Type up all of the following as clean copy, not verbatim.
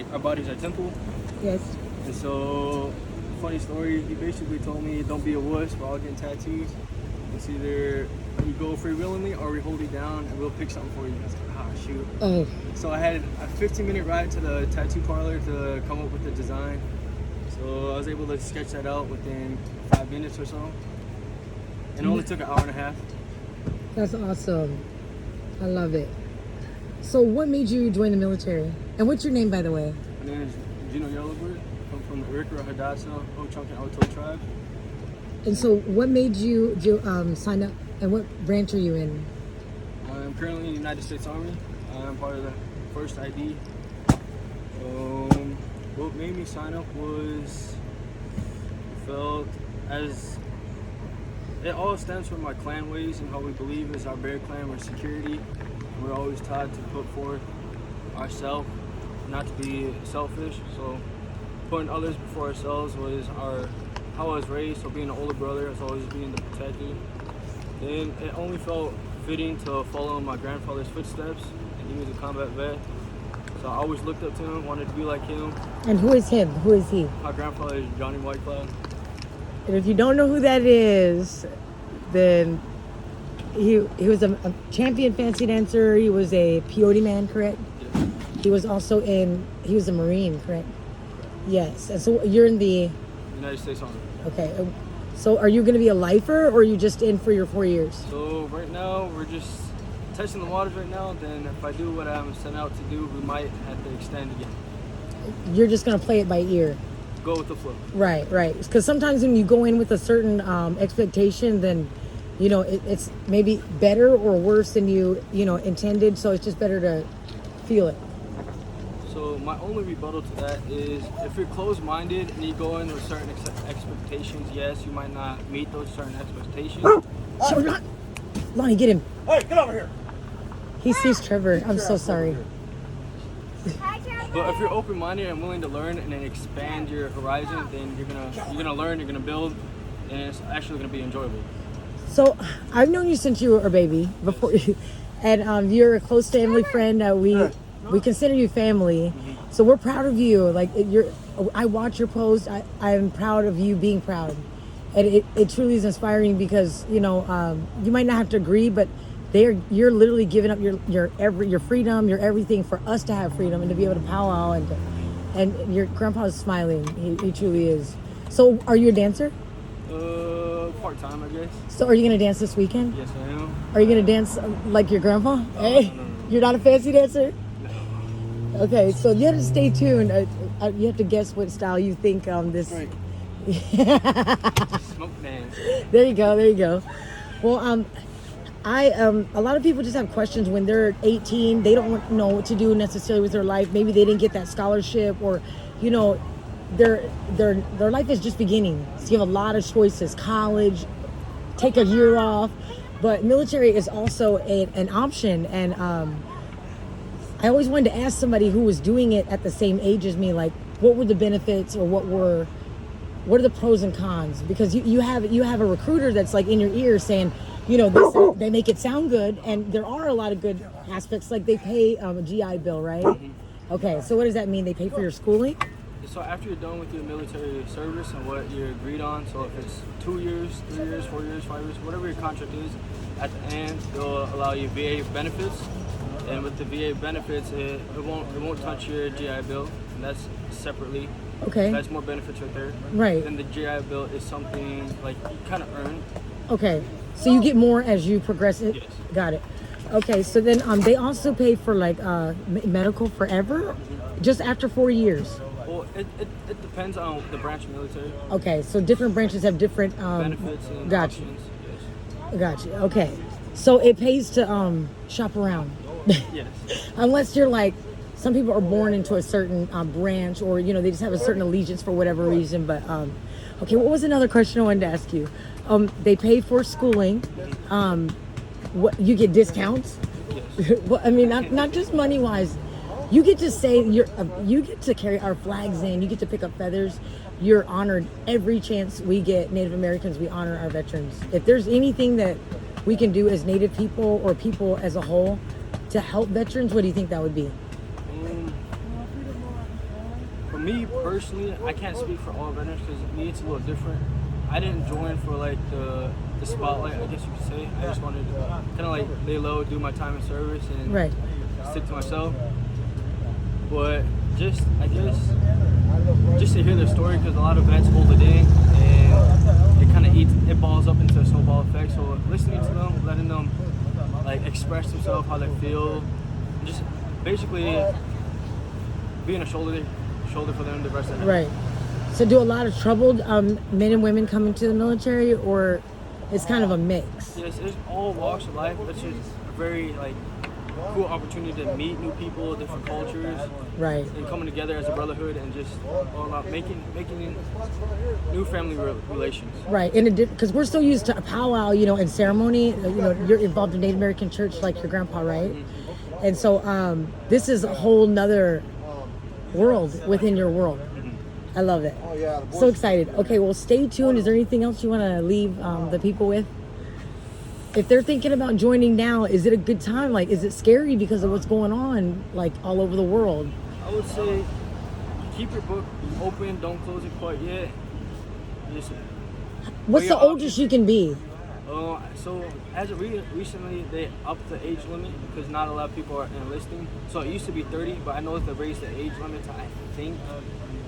like our bodies are temple. Yes. And so, funny story, he basically told me, don't be a wuss, we're all getting tattoos. It's either you go free willingly or we hold you down and we'll pick something for you. I was like, ah, shoot. Oh. So I had a 15-minute ride to the tattoo parlor to come up with the design. So I was able to sketch that out within 5 minutes or so. And it only took an hour and a half. That's awesome. I love it. So what made you join the military? And what's your name, by the way? My name is Geno Yellowbird. I'm from the Prairie, Hadassah, Ho-Chunk, and Oto tribe. And so what made you sign up, and what branch are you in? I'm currently in the United States Army. I'm part of the 1st ID. What made me sign up was felt as it all stems from my clan ways and how we believe as our bear clan, we're security. We're always taught to put forth ourselves, not to be selfish. So putting others before ourselves was how I was raised. So being an older brother, as always being the protector. Then it only felt fitting to follow in my grandfather's footsteps, and he was a combat vet. So I always looked up to him, wanted to be like him. And who is him? Who is he? My grandfather is Johnny Whitecloud. And if you don't know who that is, then he was a champion fancy dancer. He was a peyote man, correct? Yeah. He was a Marine, correct? Yes. And so you're in the United States Army. Okay. So are you going to be a lifer, or are you just in for your 4 years? So right now we're just testing the waters right now. Then if I do what I'm sent out to do, we might have to extend again. You're just going to play it by ear. Go with the flow. Right. Because sometimes when you go in with a certain expectation, then, it's maybe better or worse than you intended. So it's just better to feel it. So my only rebuttal to that is if you're closed-minded and you go in with certain expectations, yes, you might not meet those certain expectations. Lonnie, get him. Hey, get over here. He sees Trevor. I'm so sorry. But if you're open-minded and willing to learn and then expand your horizon, then you're gonna learn, you're gonna build, and it's actually gonna be enjoyable. So I've known you since you were a baby, before, and you're a close family friend. We consider you family, so we're proud of you. Like I watch your post. I'm proud of you being proud, and it truly is inspiring because you might not have to agree, but you're literally giving up your freedom, your everything for us to have freedom and to be able to powwow and your grandpa is smiling. He truly is. So are you a dancer? Part-time, I guess. So are you gonna dance this weekend? Yes, I am. Are you gonna dance like your grandpa? Hey, no. You're not a fancy dancer? Okay, so you have to stay tuned. You have to guess what style you think this. Right. Smoke dance. There you go. Well, a lot of people just have questions when they're 18. They don't know what to do necessarily with their life. Maybe they didn't get that scholarship, or their life is just beginning. So you have a lot of choices: college, take a year off, but military is also an option. And I always wanted to ask somebody who was doing it at the same age as me, like, what were the benefits, or what are the pros and cons? Because you have a recruiter that's like in your ear saying, they make it sound good, and there are a lot of good aspects. Like they pay a GI Bill, right? Mm-hmm. Okay, so what does that mean? They pay for your schooling? So after you're done with your military service and what you're agreed on, so if it's 2 years, 3 years, 4 years, 5 years, whatever your contract is, at the end they'll allow you VA benefits, and with the VA benefits, it won't touch your GI Bill, and that's separately. Okay. That's more benefits right there. Right. Then the GI Bill is something like you kind of earn. Okay, so you get more as you progress it? Yes. Got it. Okay, so then they also pay for like medical forever, just after 4 years? Well, it depends on the branch of military. Okay, so different branches have different Benefits and gotcha. options. Yes. Gotcha. Okay, so it pays to shop around. Yes. Unless you're like, some people are born into a certain branch, or they just have a certain allegiance for whatever reason. But okay, what was another question I wanted to ask you? They pay for schooling. What you get discounts? Yes. Well, I mean, not just money wise. You get to say you get to carry our flags in. You get to pick up feathers. You're honored every chance we get. Native Americans, we honor our veterans. If there's anything that we can do as Native people or people as a whole to help veterans, what do you think that would be? for me personally, I can't speak for all veterans because me it's a little different. I didn't join for like the spotlight, I guess you could say. I just wanted to kind of like lay low, do my time in service, and Right. stick to myself. But just, I guess, just to hear their story, because a lot of vets hold it in, and it kind of it balls up into a snowball effect. So listening to them, letting them like express themselves, how they feel, just basically being a shoulder for them the rest of the night. Right. So do a lot of troubled men and women come into the military, or it's kind of a mix? Yes, it's all walks of life. It's just a very like cool opportunity to meet new people, different cultures, Right. and coming together as a brotherhood and just all about making new family relations. Right. Because we're so used to a powwow, you know, and ceremony. You know, you're involved in Native American church like your grandpa, right? Mm-hmm. And so this is a whole nother world within your world. I love it. Oh yeah. So excited. Okay, well, stay tuned. Is there anything else you want to leave the people with? If they're thinking about joining now, is it a good time? Like, is it scary because of what's going on, like, all over the world? I would say keep your book open. Don't close it quite yet. Just What's the oldest you can be? so as of recently, they upped the age limit because not a lot of people are enlisting. So it used to be 30, but I know that they raised the age limit to, I think,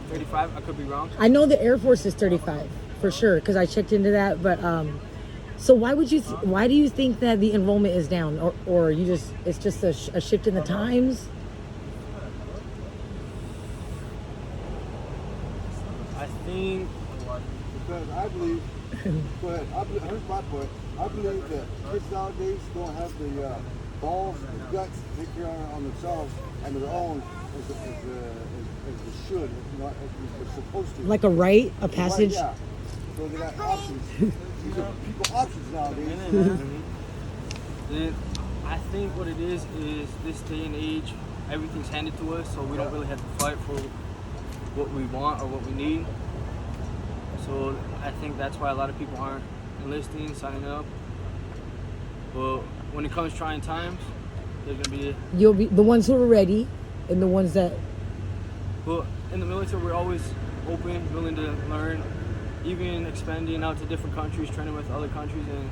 35. I could be wrong. I know the Air Force is 35 for sure because I checked into that. But so why do you think that the enrollment is down, or it's just a shift in the times? I think Because I believe, go ahead. Here's my point. I believe that kids nowadays don't have the balls, the guts to take care on themselves and their own as they should, not as they're supposed to. Like a passage. Right, yeah. So they got options. These are people options nowadays. then I think what it is this day and age, everything's handed to us, so we don't really have to fight for what we want or what we need. So I think that's why a lot of people aren't enlisting, signing up. But when it comes trying times, there's gonna be. You'll be the ones who are ready, and the ones that. But in the military, we're always open, willing to learn, even expanding out to different countries, training with other countries, and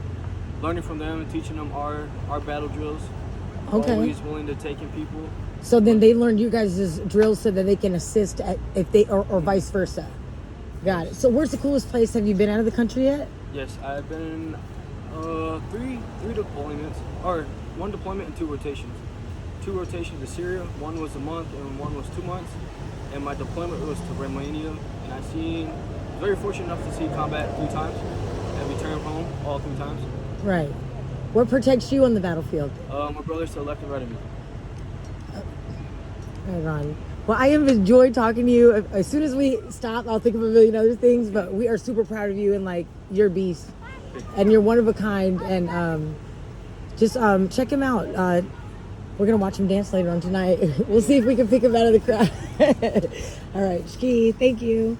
learning from them and teaching them our battle drills. Okay. Always willing to take in people. So then they learn you guys' drills so that they can assist if they or vice versa. Got it. So where's the coolest place? Have you been out of the country yet? Yes, I've been three deployments, or one deployment and two rotations. Two rotations to Syria. One was a month and one was 2 months. And my deployment was to Romania. And I seen, very fortunate enough to see combat 3 times and return home all 3 times. Right. What protects you on the battlefield? My brothers to the left and right of me. Right on. Well, I have enjoyed talking to you. As soon as we stop, I'll think of a million other things, but we are super proud of you, and like, you're a beast and you're one of a kind, and just check him out. We're gonna watch him dance later on tonight. We'll see if we can pick him out of the crowd. All right, Shki, thank you.